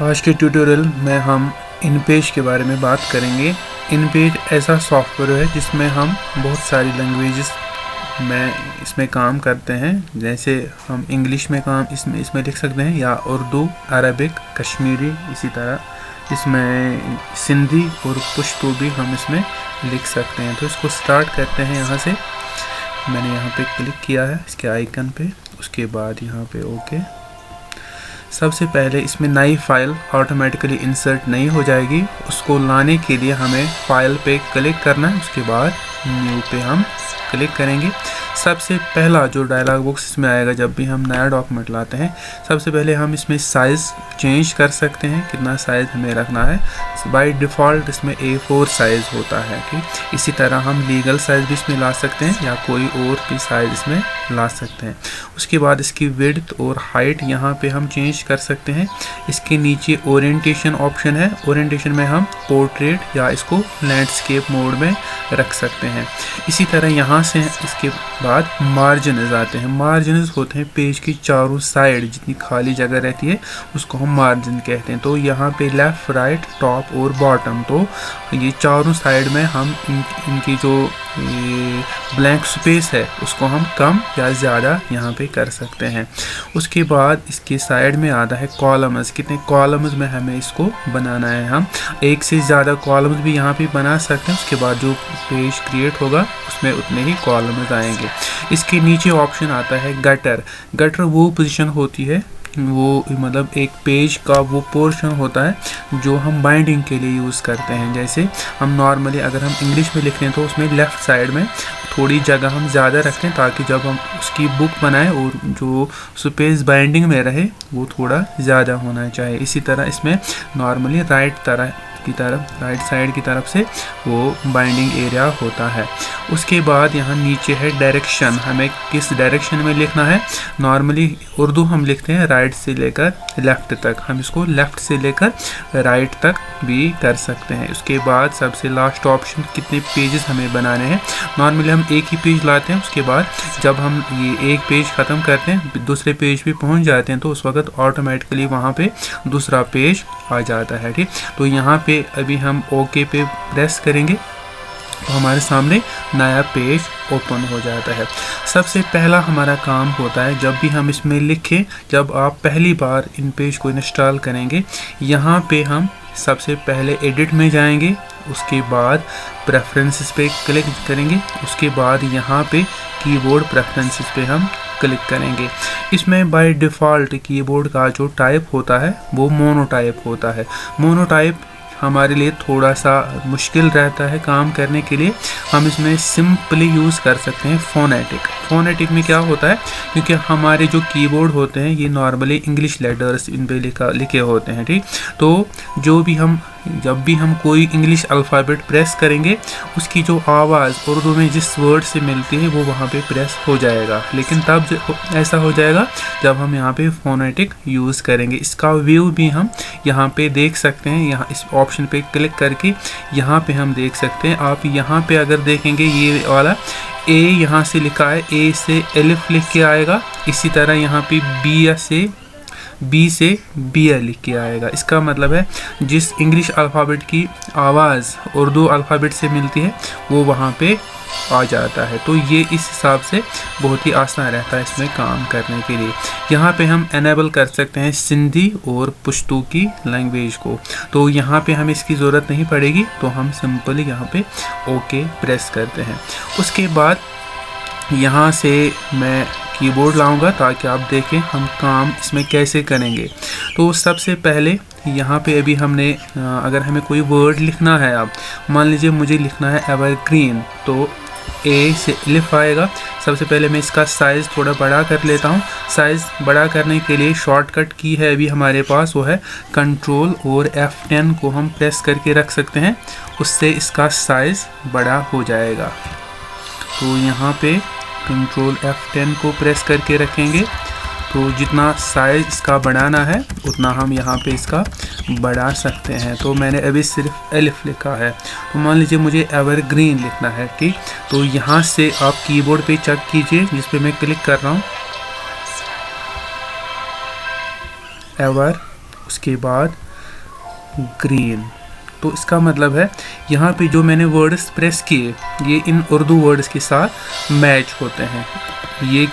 आज के ट्यूटोरियल में हम इनपेज के बारे में बात करेंगे। इनपेज ऐसा सॉफ्टवेयर है जिसमें हम बहुत सारी लैंग्वेजेस में इसमें काम करते हैं। जैसे हम इंग्लिश में काम इसमें लिख सकते हैं, या उर्दू, अरबिक, कश्मीरी, इसी तरह इसमें सिंधी और पश्तो भी हम इसमें लिख सकते हैं। तो इसको स्टार्ट करते हैं। यहाँ से मैंने यहाँ पे क्लिक किया है इसके आइकन पे, उसके बाद यहाँ पे ओके। सबसे पहले इसमें नई फाइल ऑटोमेटिकली इंसर्ट नहीं हो जाएगी, उसको लाने के लिए हमें फाइल पे क्लिक करना है, उसके बाद न्यू पे हम क्लिक करेंगे। सबसे पहला जो डायलॉग बॉक्स इसमें आएगा जब भी हम नया डॉक्यूमेंट लाते हैं, सबसे पहले हम इसमें साइज़ चेंज कर सकते हैं, कितना साइज़ हमें रखना है। बाय डिफ़ॉल्ट इसमें A4 साइज़ होता है। ठीक इसी तरह हम लीगल साइज़ भी इसमें ला सकते हैं या कोई और भी साइज़ इसमें ला सकते हैं। उसके बाद इसकी विड्थ और हाइट यहाँ पे हम चेंज कर सकते हैं। इसके नीचे ओरिएंटेशन ऑप्शन है, ओरिएंटेशन में हम पोर्ट्रेट या इसको लैंडस्केप मोड में रख सकते हैं। इसी तरह यहाँ से इसके बाद मार्जिनस आते हैं। मार्जिनस होते हैं पेज की चारों साइड जितनी खाली जगह रहती है उसको हम मार्जिन कहते हैं। तो यहाँ पे लेफ़्ट, राइट, टॉप और बॉटम, तो ये चारों साइड में हम इनकी जो ब्लैंक स्पेस है उसको हम कम या ज़्यादा यहाँ पे कर सकते हैं। उसके बाद इसके साइड में आता है कॉलम्स, कितने कॉलम्स में हमें इसको बनाना है। हम एक से ज़्यादा कॉलम्स भी यहाँ पे बना सकते हैं। उसके बाद जो पेज क्रिएट होगा उसमें उतने ही कॉलम्स आएंगे। इसके नीचे ऑप्शन आता है गटर। गटर वो पोजीशन होती है, वो मतलब एक पेज का वो पोर्शन होता है जो हम बाइंडिंग के लिए यूज़ करते हैं। जैसे हम नॉर्मली अगर हम इंग्लिश में लिखते हैं तो उसमें लेफ़्ट साइड में थोड़ी जगह हम ज़्यादा रखते हैं ताकि जब हम उसकी बुक बनाएं और जो स्पेस बाइंडिंग में रहे वो थोड़ा ज़्यादा होना चाहिए। इसी तरह इसमें नॉर्मली राइट साइड की तरफ से वो बाइंडिंग एरिया होता है। उसके बाद यहाँ नीचे है डायरेक्शन, हमें किस डायरेक्शन में लिखना है। नॉर्मली उर्दू हम लिखते हैं राइट से लेकर लेफ़्ट तक, हम इसको लेफ़्ट से लेकर राइट तक भी कर सकते हैं। उसके बाद सबसे लास्ट ऑप्शन कितने पेजेस हमें बनाने हैं। नॉर्मली हम एक ही पेज लाते हैं, उसके बाद जब हम ये एक पेज ख़त्म करते हैं दूसरे पेज पे पहुंच जाते हैं तो उस वक्त ऑटोमेटिकली वहाँ पे दूसरा पेज आ जाता है। ठीक, तो यहाँ पे अभी हम ओके पे प्रेस करेंगे तो हमारे सामने नया पेज ओपन हो जाता है। सबसे पहला हमारा काम होता है जब भी हम इसमें लिखें, जब आप पहली बार इन पेज को इंस्टॉल करेंगे, यहाँ पे हम सबसे पहले एडिट में जाएंगे, उसके बाद प्रेफरेंसेस पे क्लिक करेंगे, उसके बाद यहाँ पे कीबोर्ड प्रेफरेंसेस पे हम क्लिक करेंगे। इसमें बाय डिफ़ॉल्ट कीबोर्ड का जो टाइप होता है वो मोनो टाइप होता है। मोनो टाइप हमारे लिए थोड़ा सा मुश्किल रहता है काम करने के लिए। हम इसमें सिंपली यूज़ कर सकते हैं फ़ोनेटिक। फ़ोनेटिक में क्या होता है, क्योंकि हमारे जो कीबोर्ड होते हैं ये नॉर्मली इंग्लिश लेटर्स इन पे लिखे होते हैं। ठीक, तो जब भी हम कोई इंग्लिश अल्फ़ाबेट प्रेस करेंगे उसकी जो आवाज़ उर्दू में जिस वर्ड से मिलती है वो वहाँ पे प्रेस हो जाएगा, लेकिन तब ऐसा हो जाएगा जब हम यहाँ पे फ़ोनेटिक यूज़ करेंगे। इसका व्यू भी हम यहाँ पे देख सकते हैं। यहाँ इस ऑप्शन पे क्लिक करके यहाँ पे हम देख सकते हैं। आप यहाँ पे अगर देखेंगे ये वाला ए यहाँ से लिखा है, ए से एलिफ लिख के आएगा, इसी तरह यहाँ पे बी से बिया लिख के आएगा। इसका मतलब है जिस इंग्लिश अल्फ़ाबेट की आवाज़ उर्दू अल्फ़ाबेट से मिलती है वो वहाँ पे आ जाता है। तो ये इस हिसाब से बहुत ही आसान रहता है इसमें काम करने के लिए। यहाँ पे हम एनेबल कर सकते हैं सिंधी और पश्तो की लैंग्वेज को, तो यहाँ पे हमें इसकी ज़रूरत नहीं पड़ेगी, तो हम सिंपली यहाँ पे ओके प्रेस करते हैं। उसके बाद यहाँ से मैं कीबोर्ड लाऊंगा ताकि आप देखें हम काम इसमें कैसे करेंगे। तो सबसे पहले यहाँ पे अभी हमने अगर हमें कोई वर्ड लिखना है, अब मान लीजिए मुझे लिखना है एवरग्रीन, तो ए से लिख आएगा। सबसे पहले मैं इसका साइज़ थोड़ा बड़ा कर लेता हूँ। साइज़ बड़ा करने के लिए शॉर्टकट की है अभी हमारे पास, वो है कंट्रोल और F10 को हम प्रेस करके रख सकते हैं, उससे इसका साइज़ बड़ा हो जाएगा। तो यहाँ पे कंट्रोल F10 को प्रेस करके रखेंगे तो जितना साइज़ इसका बढ़ाना है उतना हम यहाँ पे इसका बढ़ा सकते हैं। तो मैंने अभी सिर्फ एलिफ लिखा है, तो मान लीजिए मुझे एवरग्रीन लिखना है। ठीक, तो यहाँ से आप कीबोर्ड पे चेक कीजिए जिस पे मैं क्लिक कर रहा हूँ, एवर, उसके बाद ग्रीन। तो इसका मतलब है यहाँ पे जो मैंने वर्ड्स प्रेस किए ये इन उर्दू वर्ड्स के साथ मैच होते हैं, ये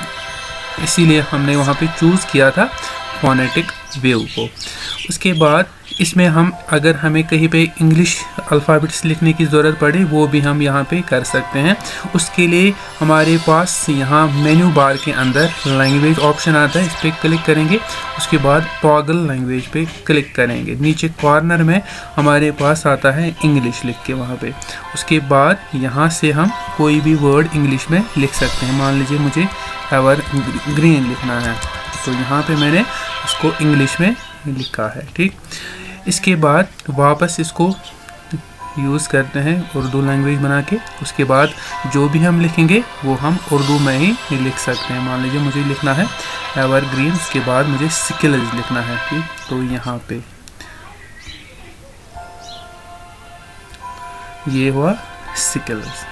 इसीलिए हमने वहाँ पे चूज़ किया था फोनेटिक व्यू को। उसके बाद इसमें हम अगर हमें कहीं पे इंग्लिश अल्फ़ाबेट्स लिखने की ज़रूरत पड़े वो भी हम यहाँ पे कर सकते हैं। उसके लिए हमारे पास यहाँ मेन्यू बार के अंदर लैंग्वेज ऑप्शन आता है, इस पर क्लिक करेंगे। उसके बाद टॉगल लैंग्वेज पे क्लिक करेंगे। नीचे कॉर्नर में हमारे पास आता है इंग्लिश लिख के वहाँ पे। उसके बाद यहाँ से हम कोई भी वर्ड इंग्लिश में लिख सकते हैं। मान लीजिए मुझे एवर ग्रीन लिखना है तो यहाँ पे मैंने इसको इंग्लिश में लिखा है, ठीक। इसके बाद वापस इसको यूज़ करते हैं उर्दू लैंग्वेज बना के। उसके बाद जो भी हम लिखेंगे वो हम उर्दू में ही लिख सकते हैं। मान लीजिए मुझे लिखना है एवर ग्रीन, उसके बाद मुझे स्किल्स लिखना है, ठीक। तो यहाँ पे ये हुआ स्किल्स।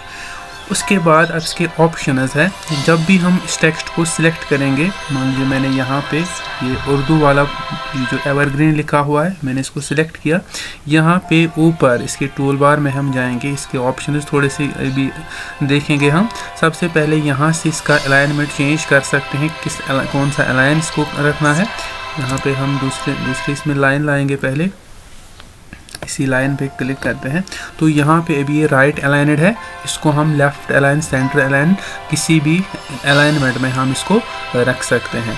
उसके बाद अब इसके ऑप्शंस है, जब भी हम इस टेक्स्ट को सिलेक्ट करेंगे, मान लीजिए मैंने यहाँ पे ये उर्दू वाला जो एवरग्रीन लिखा हुआ है मैंने इसको सिलेक्ट किया। यहाँ पे ऊपर इसके टूल बार में हम जाएंगे, इसके ऑप्शंस थोड़े से अभी देखेंगे हम। सबसे पहले यहाँ से इसका अलाइनमेंट चेंज कर सकते हैं, कौन सा अलाइन इसको रखना है। यहाँ पे हम दूसरे इसमें लाइन लाएंगे, पहले इसी लाइन पे क्लिक करते हैं तो यहाँ पे अभी ये राइट अलाइनड है, इसको हम लेफ़्ट अलाइन, सेंटर अलाइन, किसी भी अलाइनमेंट में हम इसको रख सकते हैं।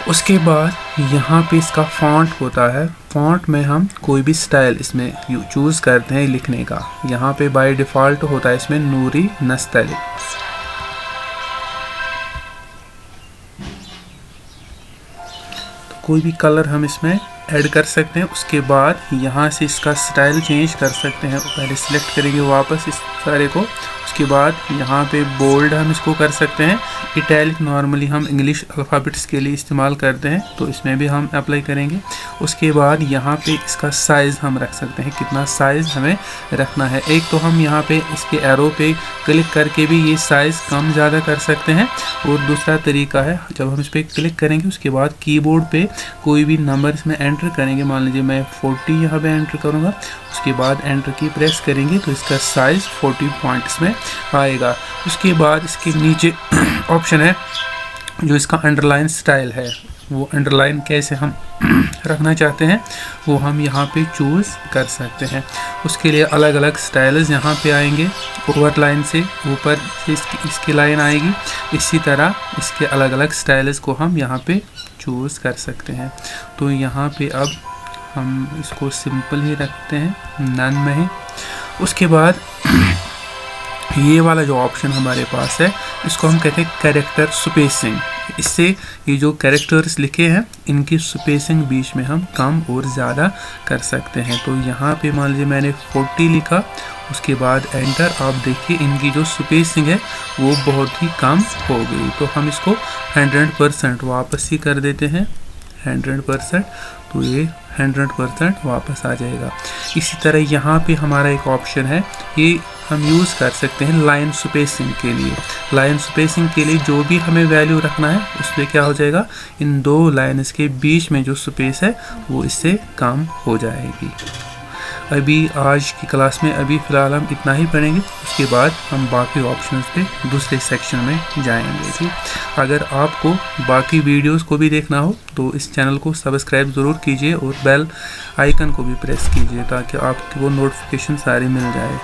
उसके बाद यहाँ पे इसका फॉन्ट होता है, फॉन्ट में हम कोई भी स्टाइल इसमें चूज़ करते हैं लिखने का। यहाँ पे बाय डिफ़ॉल्ट होता है इसमें नूरी नस्तलिक। तो कोई भी कलर हम इसमें ऐड कर सकते हैं। उसके बाद यहाँ से इसका स्टाइल चेंज कर सकते हैं, पहले सिलेक्ट करेंगे वापस इस सारे को। उसके बाद यहाँ पे बोल्ड हम इसको कर सकते हैं। इटैलिक नॉर्मली हम इंग्लिश अल्फ़ाबेट्स के लिए इस्तेमाल करते हैं तो इसमें भी हम अप्लाई करेंगे। उसके बाद यहाँ पे इसका साइज़ हम रख सकते हैं, कितना साइज़ हमें रखना है। एक तो हम यहाँ पे इसके एरो पे क्लिक करके भी ये साइज़ कम ज़्यादा कर सकते हैं, और दूसरा तरीका है जब हम इस पर क्लिक करेंगे उसके बाद कीबोर्ड पे कोई भी नंबर इसमें एंटर करेंगे। मान लीजिए मैं 40 यहाँ पे एंटर करूँगा, उसके बाद एंटर की प्रेस करेंगे तो इसका साइज़ 40 पॉइंट्स में आएगा। उसके बाद इसके नीचे ऑप्शन है जो इसका अंडरलाइन स्टाइल है, वो अंडरलाइन कैसे हम रखना चाहते हैं वो हम यहाँ पे चूज़ कर सकते हैं। उसके लिए अलग अलग स्टाइल्स यहाँ पे आएंगे, ओवर लाइन से ऊपर से इसकी लाइन आएगी, इसी तरह इसके अलग अलग स्टाइल्स को हम यहाँ पे चूज़ कर सकते हैं। तो यहाँ पे अब हम इसको सिंपल ही रखते हैं, नन में ही। उसके बाद ये वाला जो ऑप्शन हमारे पास है इसको हम कहते हैं कैरेक्टर स्पेसिंग। इससे ये जो कैरेक्टर्स लिखे हैं इनकी स्पेसिंग बीच में हम कम और ज़्यादा कर सकते हैं। तो यहाँ पे मान लीजिए मैंने 40 लिखा, उसके बाद एंटर, आप देखिए इनकी जो स्पेसिंग है वो बहुत ही कम हो गई। तो हम इसको 100% वापस ही कर देते हैं, 100%, तो ये 100% वापस आ जाएगा। इसी तरह यहाँ पे हमारा एक ऑप्शन है, ये हम यूज़ कर सकते हैं लाइन स्पेसिंग के लिए। लाइन स्पेसिंग के लिए जो भी हमें वैल्यू रखना है उसमें क्या हो जाएगा, इन दो लाइन्स के बीच में जो स्पेस है वो इससे कम हो जाएगी। अभी आज की क्लास में अभी फ़िलहाल हम इतना ही पढ़ेंगे, उसके बाद हम बाकी ऑप्शंस पे दूसरे सेक्शन में जाएंगे, ठीक। अगर आपको बाकी वीडियोस को भी देखना हो तो इस चैनल को सब्सक्राइब ज़रूर कीजिए और बेल आइकन को भी प्रेस कीजिए ताकि आपको वो नोटिफिकेशन सारी मिल जाए।